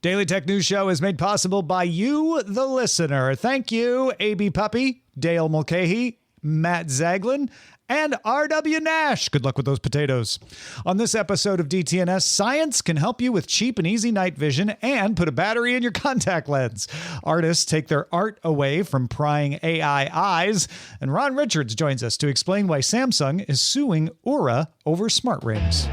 Daily Tech News Show is made possible by you, the listener. Thank you, A.B. Puppy, Dale Mulcahy, Matt Zaglin, and R.W. Nash. Good luck with those potatoes. On this episode of DTNS, science can help you with cheap and easy night vision and put a battery in your contact lens. Artists take their art away from prying AI eyes. And Ron Richards joins us to explain why Samsung is suing Oura over smart rings.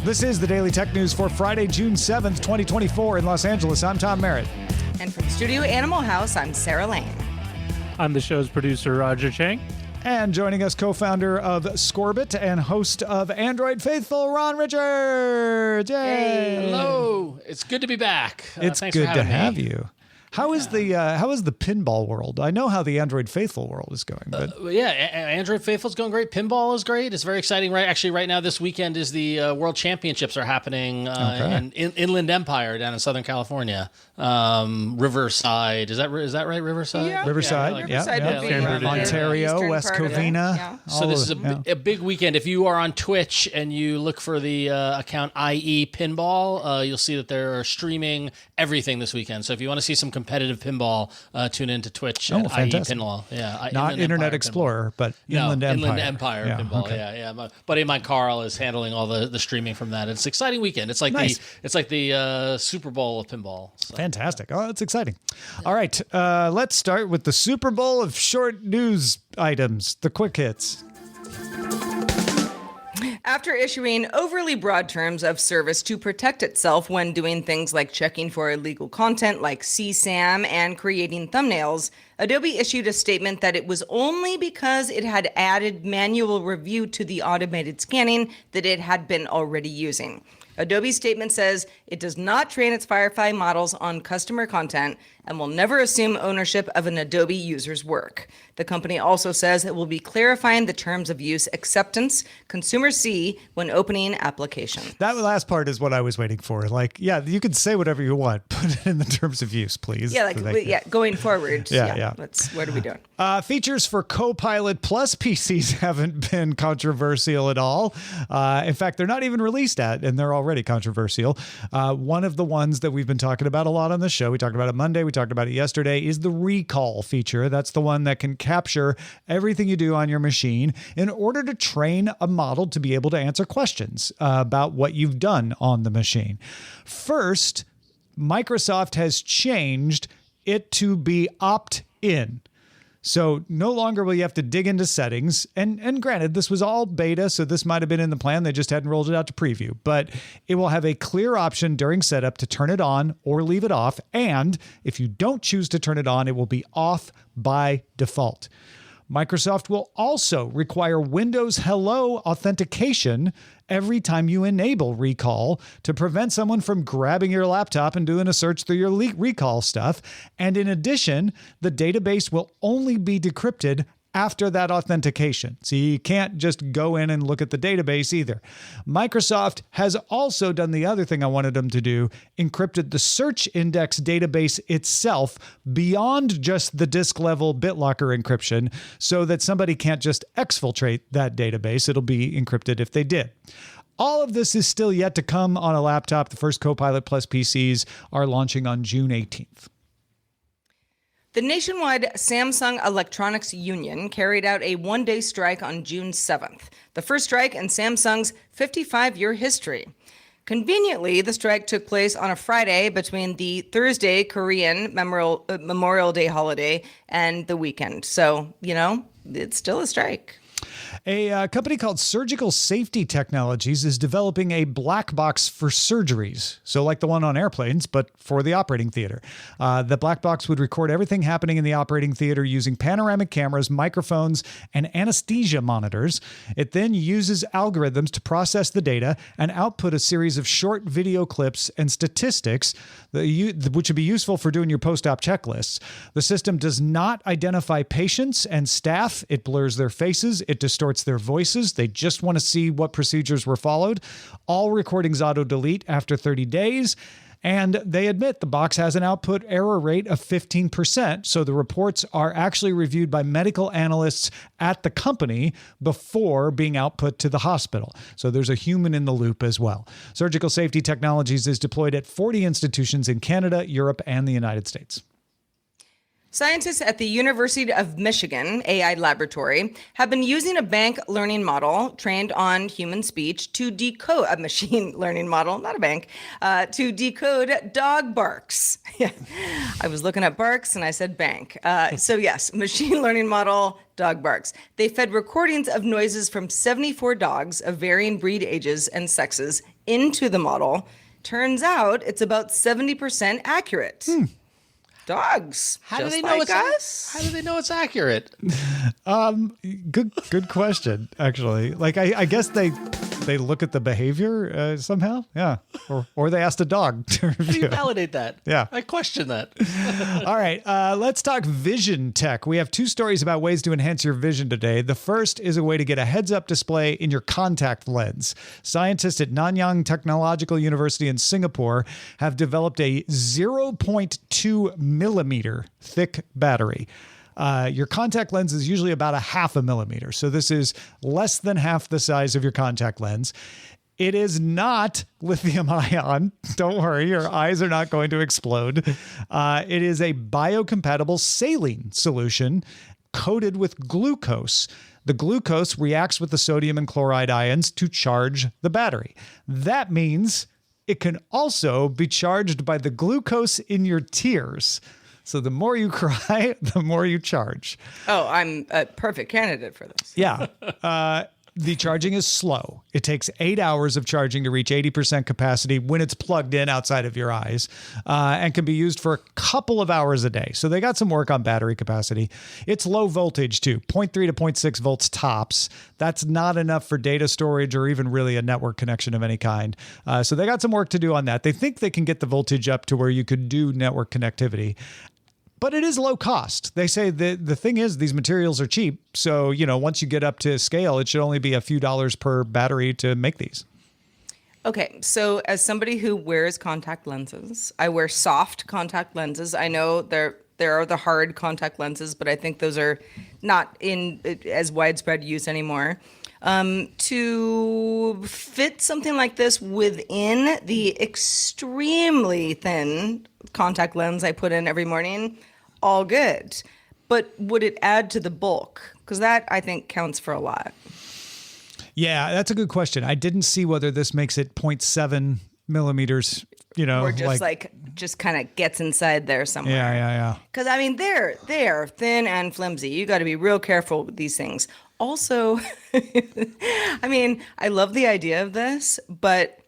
This is the Daily Tech News for Friday, June 7th, 2024 in Los Angeles. I'm Tom Merritt. And from Studio Animal House, I'm Sarah Lane. I'm the show's producer, Roger Chang. And joining us, co-founder of Scorbit and host of Android Faithful, Ron Richards. Yay! Hello. It's good to be back. It's thanks good for to having have me. you. How is the pinball world? I know how the Android Faithful world is going, but Android Faithful's going great. Pinball is great. It's very exciting. Right now, this weekend is the World Championships are happening in Inland Empire down in Southern California. Riverside, is that right? Riverside. Yeah. Riverside. Riverside. Ontario, West Covina. Yeah. So this is a big weekend. If you are on Twitch and you look for the account IE Pinball, you'll see that they're streaming everything this weekend. So if you want to see some competitive pinball, tune into Twitch at IE Pinball. Yeah, not Internet Explorer, but Inland Empire. Inland Empire Pinball. Okay. Yeah. My buddy of mine, Carl, is handling all the streaming from that. It's an exciting weekend. It's like the Super Bowl of pinball. So. Fantastic. Oh, that's exciting. All right, let's start with the Super Bowl of short news items, the quick hits. After issuing overly broad terms of service to protect itself when doing things like checking for illegal content like CSAM and creating thumbnails, Adobe issued a statement that it was only because it had added manual review to the automated scanning that it had been already using. Adobe's statement says it does not train its Firefly models on customer content and will never assume ownership of an Adobe user's work. The company also says it will be clarifying the terms of use acceptance consumers see when opening applications. That last part is what I was waiting for. Like, yeah, you can say whatever you want. Put it in the terms of use, please. Yeah, going forward. Yeah. What are we doing? Features for Copilot Plus PCs haven't been controversial at all. In fact, they're not even released yet, and they're already controversial. One of the ones that we've been talking about a lot on the show, we talked about it Monday, we talked about it yesterday, is the recall feature. That's the one that can capture everything you do on your machine in order to train a model to be able to answer questions about what you've done on the machine. First, Microsoft has changed it to be opt-in. So no longer will you have to dig into settings. And granted, this was all beta, so this might have been in the plan. They just hadn't rolled it out to preview. But it will have a clear option during setup to turn it on or leave it off. And if you don't choose to turn it on, it will be off by default. Microsoft will also require Windows Hello authentication every time you enable recall to prevent someone from grabbing your laptop and doing a search through your recall stuff. And in addition, the database will only be decrypted after that authentication. So you can't just go in and look at the database either. Microsoft has also done the other thing I wanted them to do, encrypted the search index database itself beyond just the disk level BitLocker encryption so that somebody can't just exfiltrate that database. It'll be encrypted if they did. All of this is still yet to come on a laptop. The first Copilot Plus PCs are launching on June 18th. The nationwide Samsung Electronics Union carried out a one-day strike on June 7th, the first strike in Samsung's 55-year history. Conveniently, the strike took place on a Friday between the Thursday Korean Memorial Day holiday and the weekend. So, it's still a strike. A company called Surgical Safety Technologies is developing a black box for surgeries. So like the one on airplanes, but for the operating theater. The black box would record everything happening in the operating theater using panoramic cameras, microphones, and anesthesia monitors. It then uses algorithms to process the data and output a series of short video clips and statistics which would be useful for doing your post-op checklists. The system does not identify patients and staff. It blurs their faces. It distorts their voices. They just want to see what procedures were followed. All recordings auto-delete after 30 days. And they admit the box has an output error rate of 15%. So the reports are actually reviewed by medical analysts at the company before being output to the hospital. So there's a human in the loop as well. Surgical Safety Technologies is deployed at 40 institutions in Canada, Europe, and the United States. Scientists at the University of Michigan AI Laboratory have been using a bank learning model trained on human speech to decode a machine learning model, not a bank, to decode dog barks. Yeah. I was looking at barks and I said bank. So yes, machine learning model, dog barks. They fed recordings of noises from 74 dogs of varying breed ages and sexes into the model. Turns out it's about 70% accurate. Dogs. How do just they know like us? How do they know it's accurate? Good question, actually. Like, I guess they look at the behavior somehow. Yeah. Or they asked a dog to How do review you it. validate that? Yeah. I question that. All right, let's talk vision tech. We have two stories about ways to enhance your vision today. The first is a way to get a heads-up display in your contact lens. Scientists at Nanyang Technological University in Singapore have developed a 0.2 millimeter thick battery. Your contact lens is usually about a half a millimeter. So this is less than half the size of your contact lens. It is not lithium ion. Don't worry, your eyes are not going to explode. It is a biocompatible saline solution coated with glucose. The glucose reacts with the sodium and chloride ions to charge the battery. That means it can also be charged by the glucose in your tears. So the more you cry, the more you charge. Oh, I'm a perfect candidate for this. Yeah. The charging is slow. It takes 8 hours of charging to reach 80% capacity when it's plugged in outside of your eyes, and can be used for a couple of hours a day. So they got some work on battery capacity. It's low voltage too, 0.3 to 0.6 volts tops. That's not enough for data storage or even really a network connection of any kind. So they got some work to do on that. They think they can get the voltage up to where you could do network connectivity. But it is low cost. They say the thing is these materials are cheap. So, once you get up to scale, it should only be a few dollars per battery to make these. Okay, so as somebody who wears contact lenses, I wear soft contact lenses. I know there are the hard contact lenses, but I think those are not in as widespread use anymore. To fit something like this within the extremely thin contact lens I put in every morning, all good. But would it add to the bulk? Because that, I think, counts for a lot. Yeah, that's a good question. I didn't see whether this makes it 0.7 millimeters, Or just kind of gets inside there somewhere. Yeah. Because, I mean, they're thin and flimsy. You got to be real careful with these things. Also, I mean, I love the idea of this, but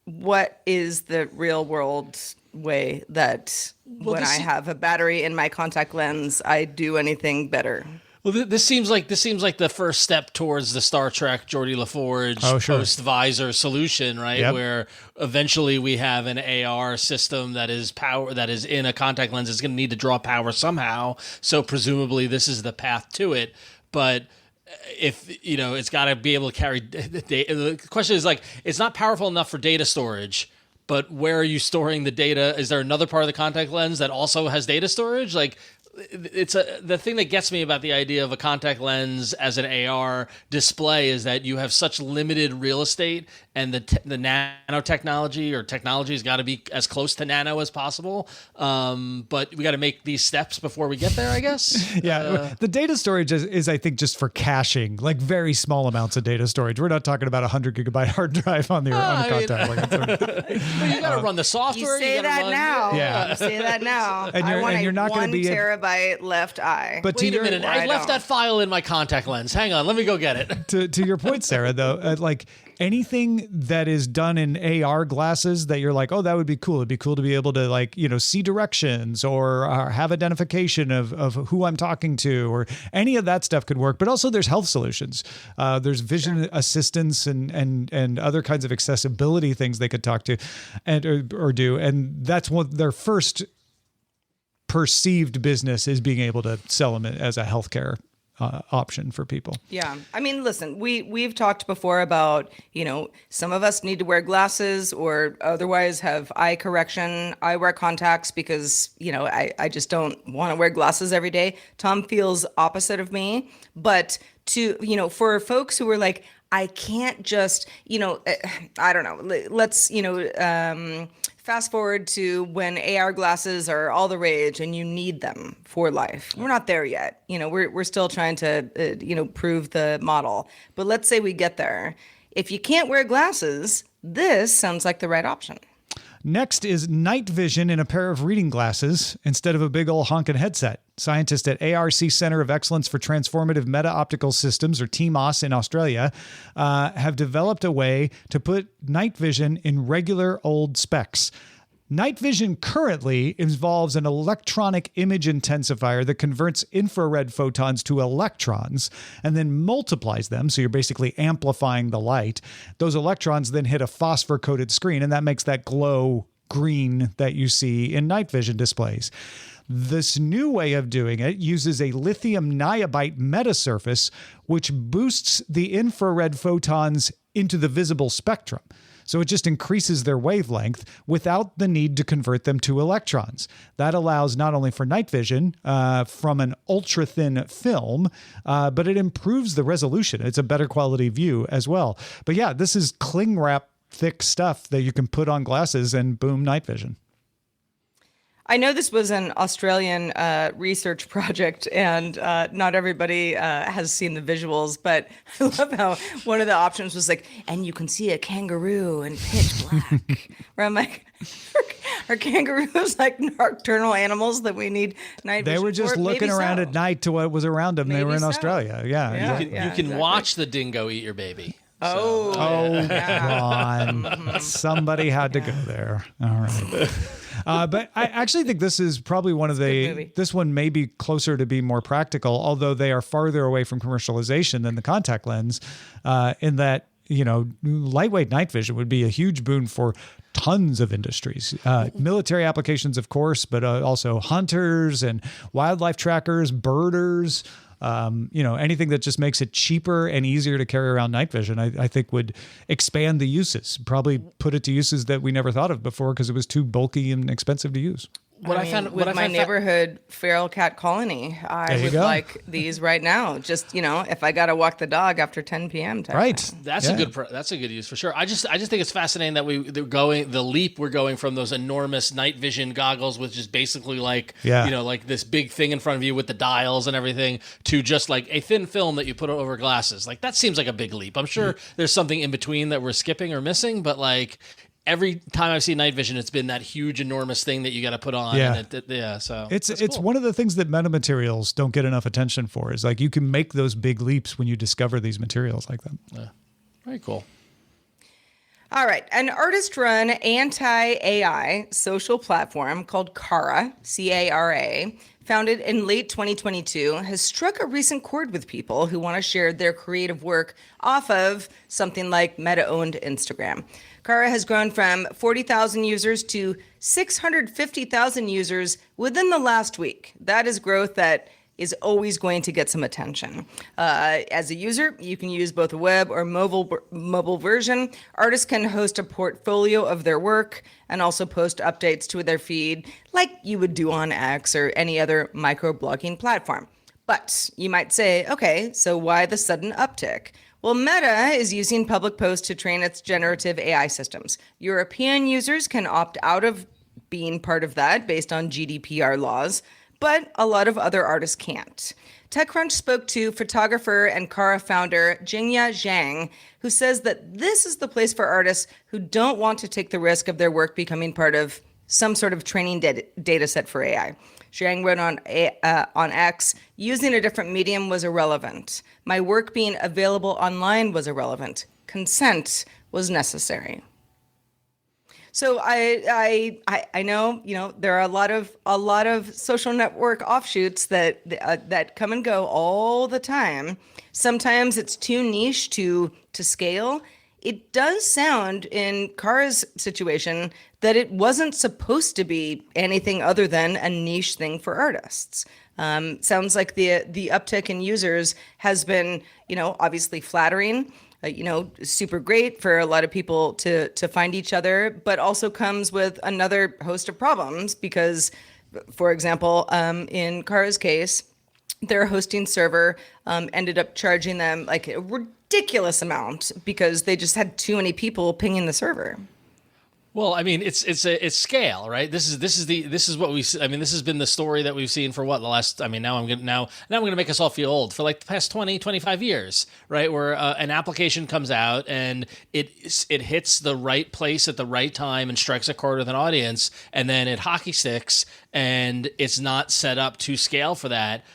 what is the real world way that when I have a battery in my contact lens, I do anything better? Well, this seems like the first step towards the Star Trek Geordi LaForge post-visor solution, right? Yep. Where eventually we have an AR system that is in a contact lens. It's going to need to draw power somehow. So presumably this is the path to it. But if it's got to be able to carry data. The question is it's not powerful enough for data storage. But where are you storing the data? Is there another part of the contact lens that also has data storage? The thing that gets me about the idea of a contact lens as an AR display is that you have such limited real estate, and the nanotechnology or technology has got to be as close to nano as possible. But we got to make these steps before we get there, I guess. Yeah, the data storage is, I think, just for caching, like very small amounts of data storage. We're not talking about a 100 gigabyte hard drive on the contact lens. You got to run the software. You say that now. Yeah. You say that now. And you're not going to be 1 terabyte left eye. But wait a minute, I left that file in my contact lens. Hang on, let me go get it. To your point, Sarah, though, anything that is done in AR glasses that you're like, oh, that would be cool. It'd be cool to be able to see directions or have identification of who I'm talking to, or any of that stuff could work. But also there's health solutions. There's vision assistance and other kinds of accessibility things they could talk to or do. And that's what their first perceived business is, being able to sell them as a healthcare option for people. Yeah. I mean, listen, we've talked before about, some of us need to wear glasses or otherwise have eye correction. I wear contacts because, I just don't want to wear glasses every day. Tom feels opposite of me. But for folks who are like, I can't just, I don't know, let's, fast forward to when AR glasses are all the rage and you need them for life. We're not there yet. We're still trying to, prove the model. But let's say we get there. If you can't wear glasses, this sounds like the right option. Next is night vision in a pair of reading glasses instead of a big old honking headset. Scientists at ARC Center of Excellence for Transformative Meta-Optical Systems, or TMOS in Australia, have developed a way to put night vision in regular old specs. Night vision currently involves an electronic image intensifier that converts infrared photons to electrons and then multiplies them. So you're basically amplifying the light. Those electrons then hit a phosphor-coated screen, and that makes that glow green that you see in night vision displays. This new way of doing it uses a lithium niobate metasurface, which boosts the infrared photons into the visible spectrum. So it just increases their wavelength without the need to convert them to electrons. That allows not only for night vision from an ultra-thin film, but it improves the resolution. It's a better quality view as well. But yeah, this is cling wrap thick stuff that you can put on glasses and boom, night vision. I know this was an Australian research project, and not everybody has seen the visuals, but I love how one of the options was like, and you can see a kangaroo in pitch black. Where I'm like, are kangaroos like nocturnal animals that we need night vision They were just for? looking Maybe around so. at night to what was around them. They were in Maybe so. Australia. Yeah. Exactly. You can exactly. watch the dingo eat your baby. Oh, Ron. Somebody had to go there. All right. But I actually think this is probably one of this one may be closer to being more practical, although they are farther away from commercialization than the contact lens, in that, lightweight night vision would be a huge boon for tons of industries, military applications, of course, but also hunters and wildlife trackers, birders. Anything that just makes it cheaper and easier to carry around night vision, I think would expand the uses, probably put it to uses that we never thought of before because it was too bulky and expensive to use. With my neighborhood feral cat colony, I would like these right now. Just, if I got to walk the dog after 10 p.m. type Right. thing. That's a good use for sure. I just think it's fascinating that we're going from those enormous night vision goggles with just basically like this big thing in front of you with the dials and everything to just like a thin film that you put over glasses. Like that seems like a big leap. I'm sure there's something in between that we're skipping or missing, but like every time I've seen night vision, it's been that huge, enormous thing that you got to put on. Yeah. And so it's cool. one of the things that metamaterials don't get enough attention for is like you can make those big leaps when you discover these materials like them. Yeah. Very cool. All right. An artist-run anti-AI social platform called Cara, C-A-R-A, founded in late 2022, has struck a recent chord with people who want to share their creative work off of something like Meta-owned Instagram. Cara has grown from 40,000 users to 650,000 users within the last week. That is growth that is always going to get some attention. As a user, you can use both a web or mobile version. Artists can host a portfolio of their work and also post updates to their feed like you would do on X or any other microblogging platform. But you might say, okay, so why the sudden uptick? Well, Meta is using public posts to train its generative AI systems. European users can opt out of being part of that based on GDPR laws, but a lot of other artists can't. TechCrunch spoke to photographer and Cara founder Jingya Zhang, who says that this is the place for artists who don't want to take the risk of their work becoming part of some sort of training data set for AI. Chang wrote on X, using a different medium was irrelevant. My work being available online was irrelevant. Consent was necessary. So I know, there are a lot of social network offshoots that come and go all the time. Sometimes it's too niche to scale. It does sound in Cara's situation that it wasn't supposed to be anything other than a niche thing for artists. Sounds like the uptick in users has been, obviously flattering. Super great for a lot of people to find each other, but also comes with another host of problems because, for example, in Kara's case, their hosting server ended up charging them like a ridiculous amount because they just had too many people pinging the server. Well, I mean, it's scale, right? This is what we. I mean, this has been the story that we've seen for what the last. I mean, now I'm gonna make us all feel old for like the past 20, 25 years, right? Where an application comes out and it hits the right place at the right time and strikes a chord with an audience, and then it hockey sticks and it's not set up to scale for that.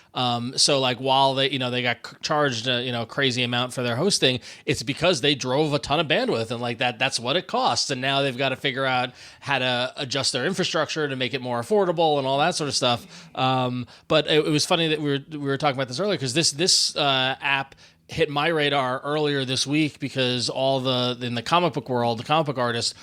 So like while they got charged a crazy amount for their hosting, it's because they drove a ton of bandwidth and like that's what it costs. And now they've got to figure out how to adjust their infrastructure to make it more affordable and all that sort of stuff. But it was funny that we were talking about this earlier because this app hit my radar earlier this week because in the comic book world, the comic book artists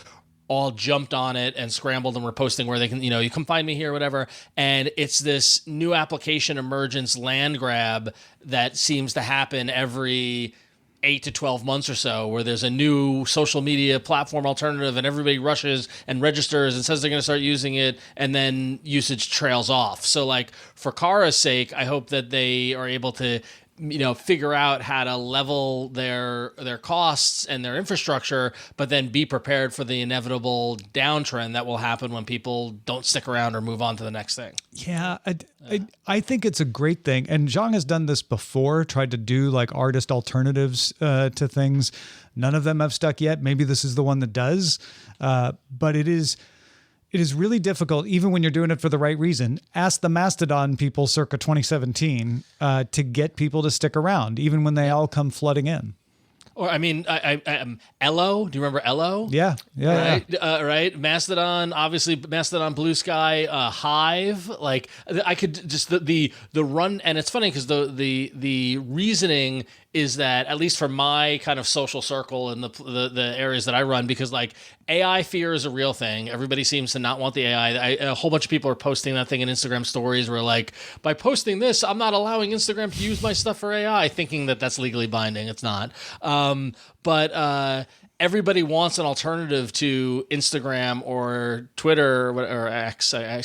all jumped on it and scrambled and were posting where they can, you come find me here, whatever. And it's this new application emergence land grab that seems to happen every 8 to 12 months or so, where there's a new social media platform alternative and everybody rushes and registers and says they're going to start using it, and then usage trails off. So like for Kara's sake, I hope that they are able to figure out how to level their costs and their infrastructure, but then be prepared for the inevitable downtrend that will happen when people don't stick around or move on to the next thing. Yeah, I think it's a great thing. And Chang has done this before, tried to do like artist alternatives to things. None of them have stuck yet. Maybe this is the one that does. But it is really difficult, even when you're doing it for the right reason. Ask the Mastodon people circa 2017 to get people to stick around, even when they all come flooding in. Or I mean, Ello. Do you remember Ello? Yeah. Right. Right. Mastodon, obviously. Mastodon, Blue Sky, Hive. Like I could just the run, and it's funny because the reasoning is that, at least for my kind of social circle and the areas that I run, because like AI fear is a real thing. Everybody seems to not want the AI. A whole bunch of people are posting that thing in Instagram stories where like, by posting this, I'm not allowing Instagram to use my stuff for AI, thinking that that's legally binding. It's not. But everybody wants an alternative to Instagram or Twitter or X. I'm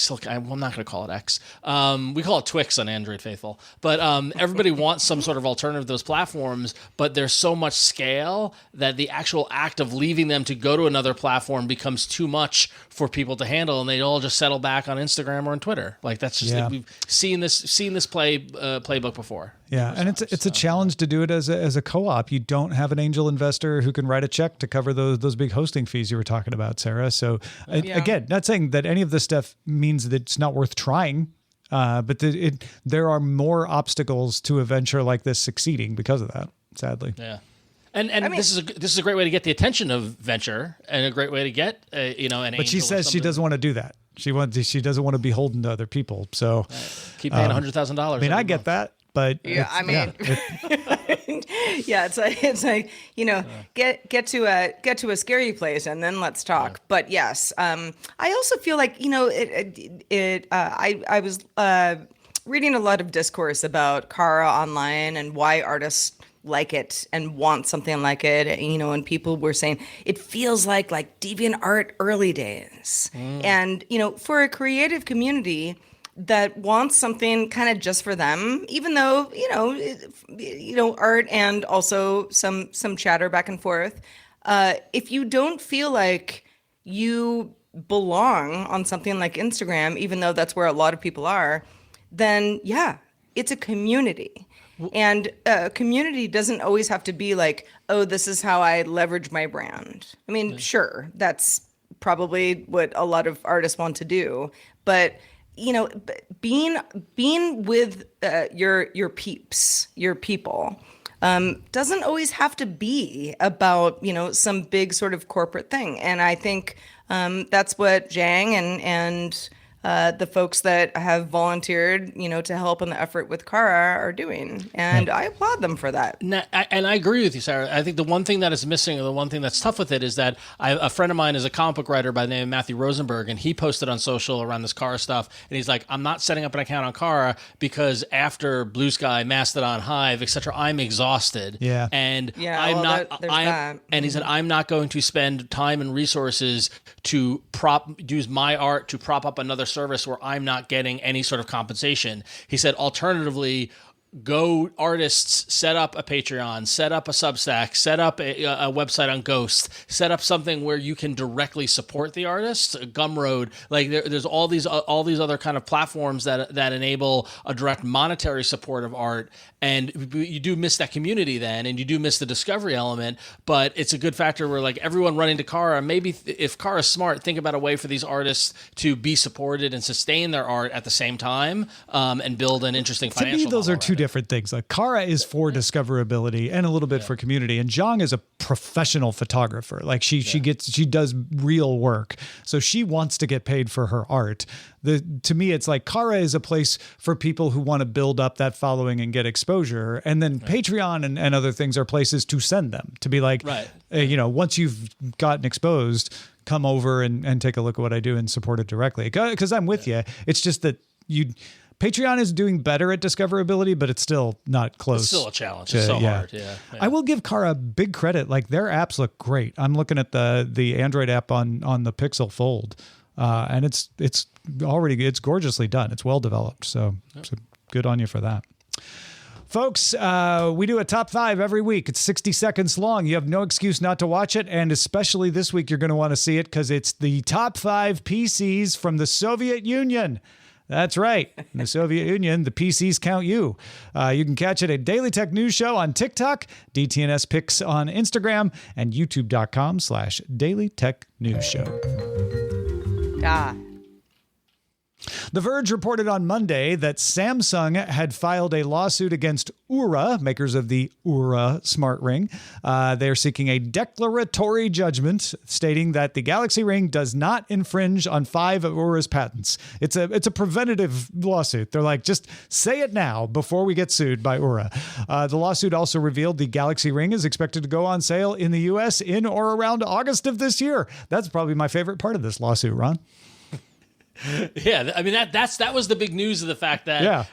not going to call it X. We call it Twix on Android Faithful. But everybody wants some sort of alternative to those platforms, but there's so much scale that the actual act of leaving them to go to another platform becomes too much for people to handle, and they all just settle back on Instagram or on Twitter. Like that's just we've seen this playbook before. Yeah, and it's a challenge to do it as a co-op. You don't have an angel investor who can write a check to cover those big hosting fees you were talking about, Sarah. So again, not saying that any of this stuff means that it's not worth trying, but there are more obstacles to a venture like this succeeding because of that, sadly. Yeah. And I mean, this is a great way to get the attention of venture, and a great way to get an angel. But she says she doesn't want to do that. She doesn't want to be beholden to other people. So keep paying $100,000. I mean, I get that. But yeah, I mean, yeah, it's like get to a scary place and then let's talk. Yeah. But yes, I also feel like I was reading a lot of discourse about Kara online and why artists like it and want something like it, and people were saying it feels like DeviantArt early days, and for a creative community that wants something kind of just for them, even though art and also some chatter back and forth. If you don't feel like you belong on something like Instagram, even though that's where a lot of people are, then yeah, it's a community. And a community doesn't always have to be like, oh, this is how I leverage my brand. I mean, sure, that's probably what a lot of artists want to do, but being with your peeps, your people, doesn't always have to be about some big sort of corporate thing. And I think that's what Chang and the folks that have volunteered, to help in the effort with Kara are doing. And I applaud them for that. And I agree with you, Sarah. I think the one thing that is missing, or the one thing that's tough with it, is that a friend of mine is a comic book writer by the name of Matthew Rosenberg, and he posted on social around this Kara stuff, and he's like, I'm not setting up an account on Kara because after Blue Sky, Mastodon, Hive, etc., I'm exhausted. Yeah. And that. And he said, I'm not going to spend time and resources to use my art to prop up another service where I'm not getting any sort of compensation. He said, alternatively, go artists, set up a Patreon, set up a Substack, set up a website on Ghost, set up something where you can directly support the artists. Gumroad, like there's all these other kind of platforms that enable a direct monetary support of art. And you do miss that community then, and you do miss the discovery element. But it's a good factor where like everyone running to Kara, maybe if Kara's smart, think about a way for these artists to be supported and sustain their art at the same time, and build an interesting financial model. To me, those are two different things. Like Kara is for discoverability and a little bit for community, and Chang is a professional photographer. Like she does real work, so she wants to get paid for her art. To me, it's like Kara is a place for people who want to build up that following and get exposure, and then Patreon and other things are places to send them to be like, once you've gotten exposed, come over and take a look at what I do and support it directly. Because I'm with you. It's just that Patreon is doing better at discoverability, but it's still not close. It's still a challenge. It's so hard. Yeah. I will give Kara big credit. Like their apps look great. I'm looking at the Android app on the Pixel Fold, and it's gorgeously done. It's well developed. So good on you for that. Folks, we do a top 5 every week. It's 60 seconds long. You have no excuse not to watch it. And especially this week, you're going to want to see it because it's the top 5 PCs from the Soviet Union. That's right. In the Soviet Union, the PCs count you. You can catch it at Daily Tech News Show on TikTok, DTNS Picks on Instagram, and youtube.com/Daily Tech News Show. The Verge reported on Monday that Samsung had filed a lawsuit against Oura, makers of the Oura smart ring. They are seeking a declaratory judgment stating that the Galaxy Ring does not infringe on 5 of Oura's patents. It's a preventative lawsuit. They're like, just say it now before we get sued by Oura. The lawsuit also revealed the Galaxy Ring is expected to go on sale in the U.S. in or around August of this year. That's probably my favorite part of this lawsuit, Ron. Yeah, I mean that was the big news of the fact that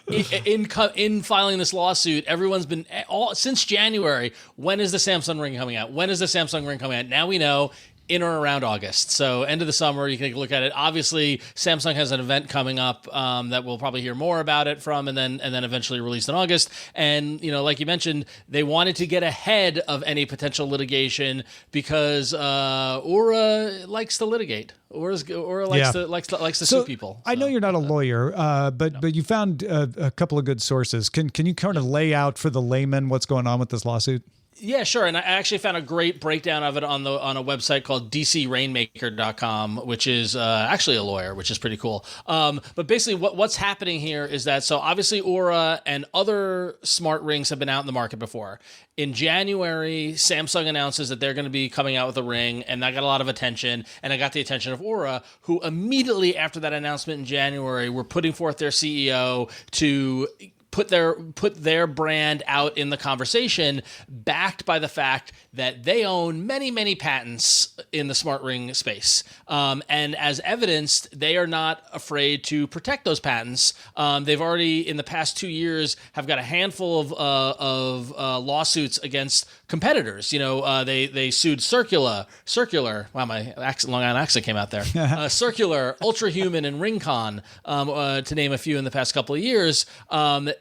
in filing this lawsuit, everyone's been since January. When is the Samsung Ring coming out? When is the Samsung Ring coming out? Now we know. In or around August. So end of the summer, you can take a look at it. Obviously, Samsung has an event coming up that we'll probably hear more about it from, and then eventually released in August. And like you mentioned, they wanted to get ahead of any potential litigation because Oura likes to litigate. Oura likes to sue people. I know you're not a lawyer, but you found a couple of good sources. Can you kind of lay out for the layman what's going on with this lawsuit? Yeah, sure. And I actually found a great breakdown of it on a website called dcrainmaker.com, which is actually a lawyer, which is pretty cool. But basically what's happening here is that, so obviously Oura and other smart rings have been out in the market before. In January, Samsung announces that they're going to be coming out with a ring, and that got a lot of attention, and I got the attention of Oura, who immediately after that announcement in January were putting forth their CEO to put their brand out in the conversation, backed by the fact that they own many, many patents in the smart ring space. And as evidenced, they are not afraid to protect those patents. They've already, in the past 2 years, have got a handful of lawsuits against competitors. They sued Circular. Wow, my Long Island accent came out there. Circular, Ultrahuman, and Ringcon, to name a few in the past couple of years.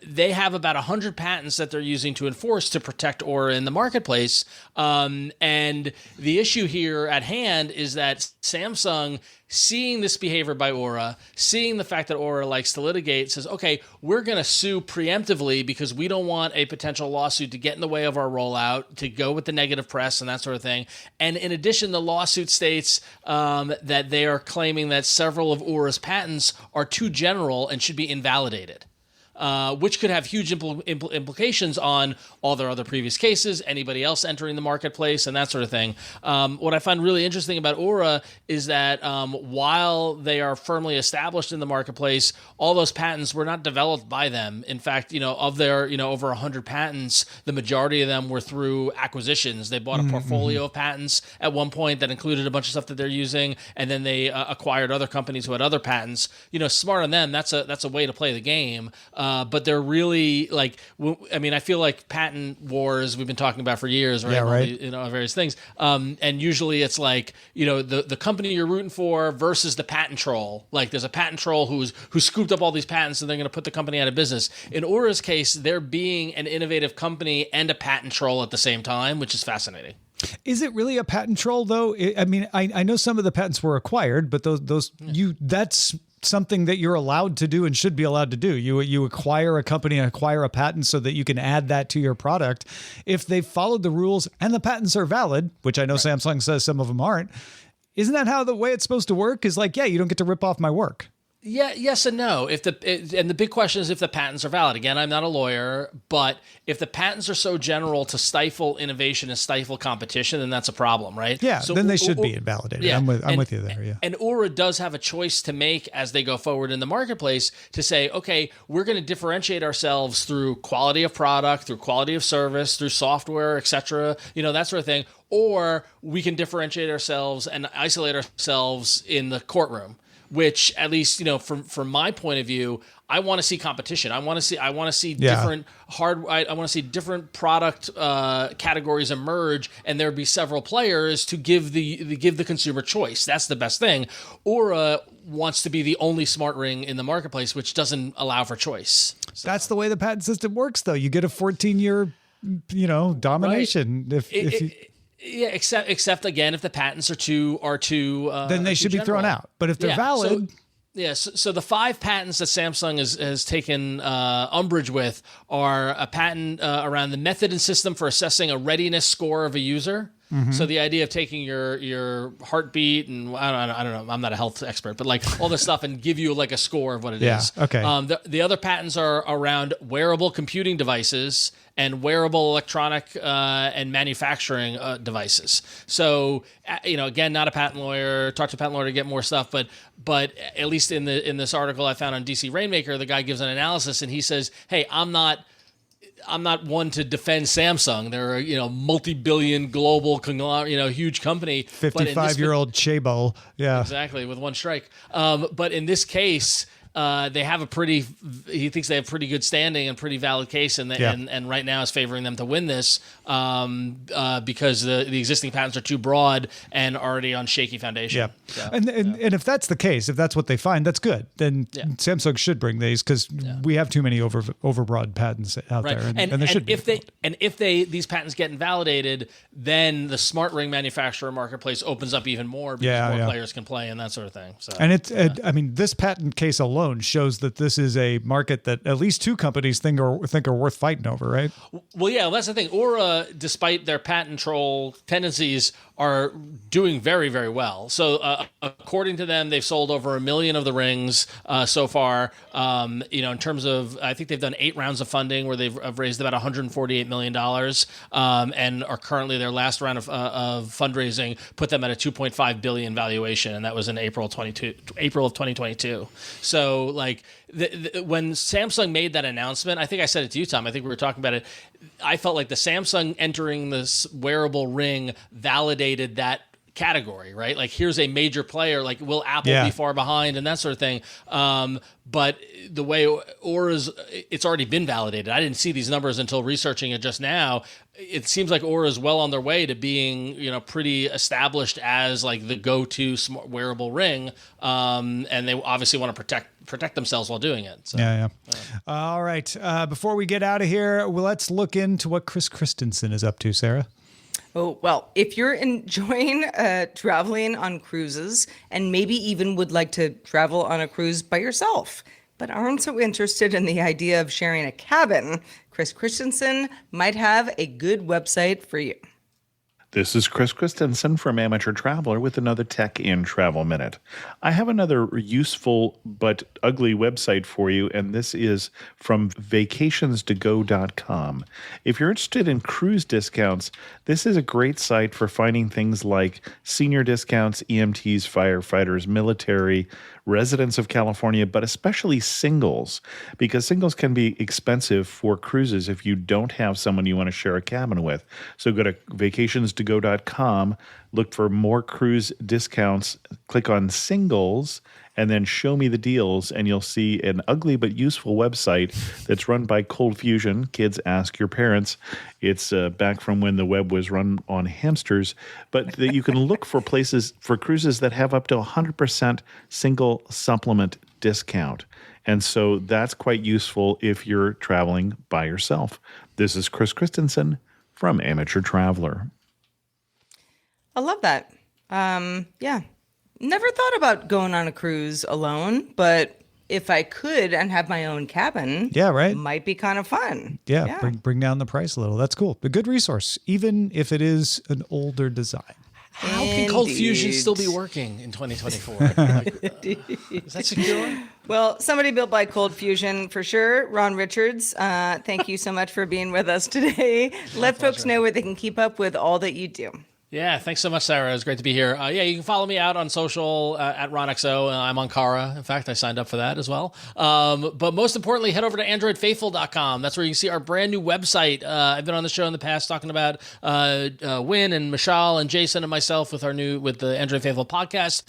They have about 100 patents that they're using to enforce to protect Oura in the marketplace. And the issue here at hand is that Samsung, seeing this behavior by Oura, seeing the fact that Oura likes to litigate, says, okay, we're going to sue preemptively because we don't want a potential lawsuit to get in the way of our rollout, to go with the negative press and that sort of thing. And in addition, the lawsuit states that they are claiming that several of Oura's patents are too general and should be invalidated. which could have huge implications on all their other previous cases, anybody else entering the marketplace, and that sort of thing. What I find really interesting about Aura is that while they are firmly established in the marketplace, all those patents were not developed by them. In fact, of their over 100 patents, the majority of them were through acquisitions. They bought a portfolio of patents at one point that included a bunch of stuff that they're using, and then they acquired other companies who had other patents. Smart on them. That's a way to play the game. But they're really I feel like patent wars we've been talking about for years, right? Yeah, right. Various things. And usually it's the company you're rooting for versus the patent troll. Like there's a patent troll who scooped up all these patents and they're going to put the company out of business. In Aura's case, they're being an innovative company and a patent troll at the same time, which is fascinating. Is it really a patent troll though? I know some of the patents were acquired, but that's something that you're allowed to do and should be allowed to do. You acquire a company and acquire a patent so that you can add that to your product. If they've followed the rules and the patents are valid, which I know Samsung says some of them aren't, isn't that how the way it's supposed to work? Is you don't get to rip off my work. Yeah, yes and no. And the big question is if the patents are valid. Again, I'm not a lawyer, but if the patents are so general to stifle innovation and stifle competition, then that's a problem, right? Yeah, so then they should be invalidated. Yeah, I'm with you there. Yeah. And Aura does have a choice to make as they go forward in the marketplace to say, okay, we're going to differentiate ourselves through quality of product, through quality of service, through software, et cetera, that sort of thing. Or we can differentiate ourselves and isolate ourselves in the courtroom. Which, at least from my point of view, I want to see competition. I want to see different I want to see different product categories emerge, and there be several players to give the consumer choice. That's the best thing. Aura wants to be the only smart ring in the marketplace, which doesn't allow for choice. So. That's the way the patent system works, though. You get a 14-year, domination. Right. Yeah, except again, if the patents are too then they should be thrown out. But if they're valid, so the 5 patents that Samsung has taken umbrage with are a patent around the method and system for assessing a readiness score of a user. Mm-hmm. So the idea of taking your heartbeat and I don't know, I'm not a health expert, but all this stuff and give you a score of what it is. Okay. The other patents are around wearable computing devices and wearable electronic and manufacturing devices. So again, not a patent lawyer. Talk to a patent lawyer to get more stuff, but at least in this article I found on DC Rainmaker, the guy gives an analysis and he says, "Hey, I'm not one to defend Samsung. They're a multi-billion global conglomerate, huge company. 55-year-old chaebol. Yeah, exactly, with one strike. But in this case, he thinks they have pretty good standing and pretty valid case, and right now is favoring them to win this because the existing patents are too broad and already on shaky foundation. Yeah, so, and if that's the case, if that's what they find, that's good. Then Samsung should bring these because we have too many overbroad patents out there, and they should. If these patents get invalidated, then the smart ring manufacturer marketplace opens up even more because more players can play and that sort of thing. So, and this patent case alone shows that this is a market that at least 2 companies think are worth fighting over, right? Well, yeah, that's the thing. Aura, despite their patent troll tendencies, are doing very, very well. So according to them, they've sold over 1 million of the rings so far. In terms of, I think they've done 8 rounds of funding where they've raised about $148 million and are currently their last round of fundraising put them at a $2.5 billion valuation. And that was in April of 2022. So when Samsung made that announcement, I think I said it to you, Tom, I think we were talking about it. I felt like the Samsung entering this wearable ring validated that category, right? Here's a major player, will Apple be far behind and that sort of thing. But the way Aura's, it's already been validated. I didn't see these numbers until researching it just now. It seems like Aura is well on their way to being, pretty established as the go-to smart wearable ring. And they obviously want to protect themselves while doing it. So, yeah. All right. Before we get out of here, let's look into what Chris Christensen is up to, Sarah. Oh, well, if you're enjoying traveling on cruises and maybe even would like to travel on a cruise by yourself, but aren't so interested in the idea of sharing a cabin, Chris Christensen might have a good website for you. This is Chris Christensen from Amateur Traveler with another Tech in Travel Minute. I have another useful but ugly website for you, and this is from vacationstogo.com. If you're interested in cruise discounts, this is a great site for finding things like senior discounts, EMTs, firefighters, military, residents of California, but especially singles, because singles can be expensive for cruises if you don't have someone you want to share a cabin with. So go to vacationstogo.com, look for more cruise discounts, click on singles, and then show me the deals, and you'll see an ugly but useful website that's run by Cold Fusion. Kids, ask your parents. It's back from when the web was run on hamsters, but that you can look for places for cruises that have up to 100% single supplement discount. And so that's quite useful if you're traveling by yourself. This is Chris Christensen from Amateur Traveler. I love that. Yeah. Never thought about going on a cruise alone, but if I could and have my own cabin, Yeah, right. might be kind of fun. Yeah, bring down the price a little. That's cool. A good resource, even if it is an older design. How can Cold Fusion still be working in 2024? Is that secure? Well, somebody built by Cold Fusion for sure. Ron Richards, thank you so much for being with us today. Let folks know where they can keep up with all that you do. Yeah, thanks so much, Sarah. It was great to be here. You can follow me out on social at RonXO. I'm on Kara. In fact, I signed up for that as well. But most importantly, head over to AndroidFaithful.com. That's where you can see our brand new website. I've been on the show in the past talking about Win and Mishal and Jason and myself with the Android Faithful podcast,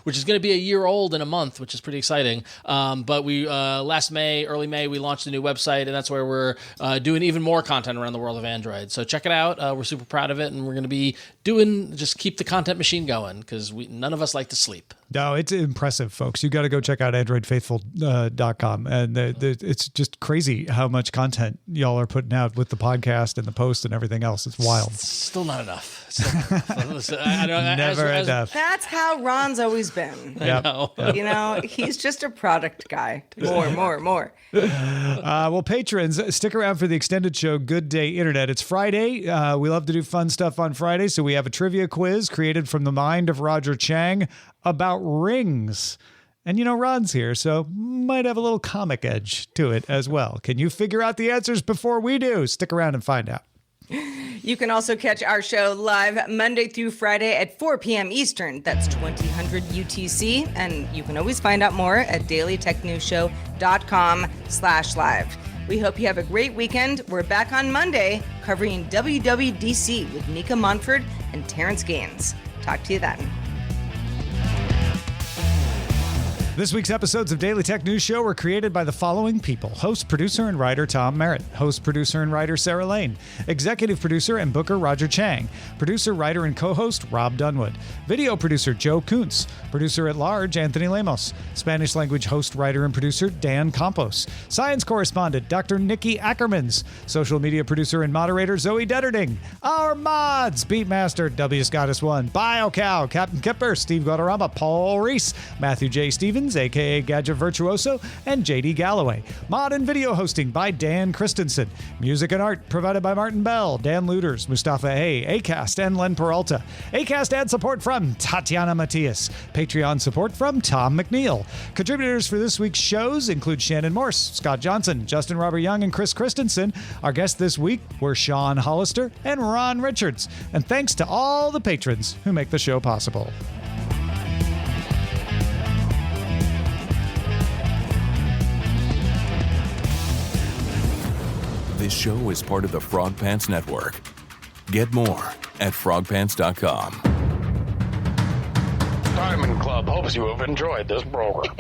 which is going to be a year old in a month, which is pretty exciting. But we early May, we launched a new website, and that's where we're doing even more content around the world of Android. So check it out. We're super proud of it, and we're going to be just keep the content machine going, because none of us like to sleep. No, it's impressive, folks. You got to go check out AndroidFaithful.com. And it's just crazy how much content y'all are putting out with the podcast and the post and everything else. It's wild. Still not enough. Never enough. That's how Ron's always been. Yep. You know, he's just a product guy. More. Well, patrons, stick around for the extended show, Good Day Internet. It's Friday. We love to do fun stuff on Friday, so we have a trivia quiz created from the mind of Roger Chang about rings. And, Ron's here, so might have a little comic edge to it as well. Can you figure out the answers before we do? Stick around and find out. You can also catch our show live Monday through Friday at 4 p.m. Eastern. That's 2000 UTC. And you can always find out more at dailytechnewsshow.com/live. We hope you have a great weekend. We're back on Monday covering WWDC with Nika Montford and Terrence Gaines. Talk to you then. This week's episodes of Daily Tech News Show were created by the following people. Host, producer, and writer Tom Merritt. Host, producer, and writer Sarah Lane. Executive producer and booker Roger Chang. Producer, writer, and co-host Rob Dunwood. Video producer Joe Kuntz. Producer at large Anthony Lemos. Spanish language host, writer, and producer Dan Campos. Science correspondent Dr. Nikki Ackermans. Social media producer and moderator Zoe Detterding. Our mods, Beatmaster W. Scottis1, BioCow, Captain Kipper, Steve Guadarrama, Paul Reese, Matthew J. Stevens, aka Gadget Virtuoso, and JD Galloway. Mod and video hosting by Dan Christensen. Music and art provided by Martin Bell, Dan Luders, Mustafa A, Acast, and Len Peralta. Acast ad support from Tatiana Matias. Patreon support from Tom McNeil. Contributors for this week's shows include Shannon Morse, Scott Johnson, Justin Robert Young, and Chris Christensen. Our guests this week were Sean Hollister and Ron Richards. And thanks to all the patrons who make the show possible. This show is part of the Frog Pants Network. Get more at frogpants.com. Diamond Club hopes you have enjoyed this program.